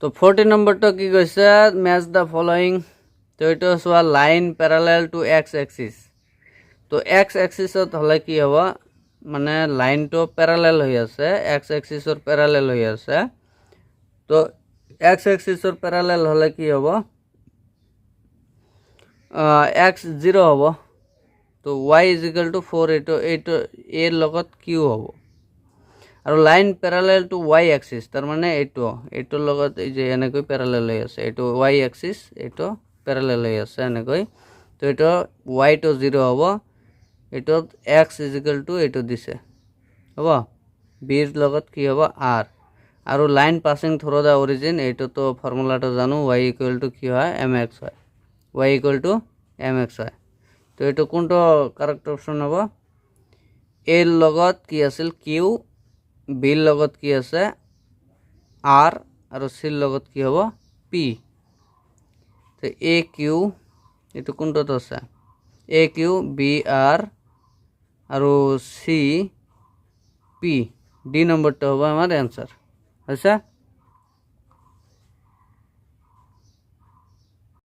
তো 40 নম্বৰটা কি কৈছে ম্যাচ দ্য ফলোইং তো এটা চোৱা line parallel to x axis তো এক্স এক্সিসত হলে কি হ'ব মানে লাইনটো প্যারালাল হৈ আছে এক্স এক্সিসৰ প্যাৰালাল হৈ আছে তো এক্স এক্সিসৰ প্যারালাল হলে কি হ'ব এক্স 0 হ'ব তো y = 4 এইটো এর লগত কিউ হ'ব আৰু লাইন প্যাৰালাল টু y এক্সিস তাৰ মানে এইটোৰ লগত এই যে এনেকৈ প্যারালাল হৈ আছে এইটো y এক্সিস এইটো প্যারালাল হৈ আছে এনেকৈ তো এইটো y টো 0 হ'ব এইটো x = এইটো দিছে হ'ব b ৰ লগত কি হ'ব r আৰু লাইন পাসিং থ্ৰু দা অৰিজিন এইটো তো ফর্মুলাটো জানো y = কি হয় mx হয় y = mx হয় তো এইটো কোনটো কারেক্ট অপশন হ'ব এর লগত কি আছিল কিউ বিৰ লগত কি আছে আৰ আৰু সিৰ লগত কি হ'ব পি তো এ কিউ এইটো কোনটোত আছে এ কিউ বি আর আৰু সি পি ডি নম্বৰটা হবে আমাৰ অ্যান্সাৰ আচ্ছা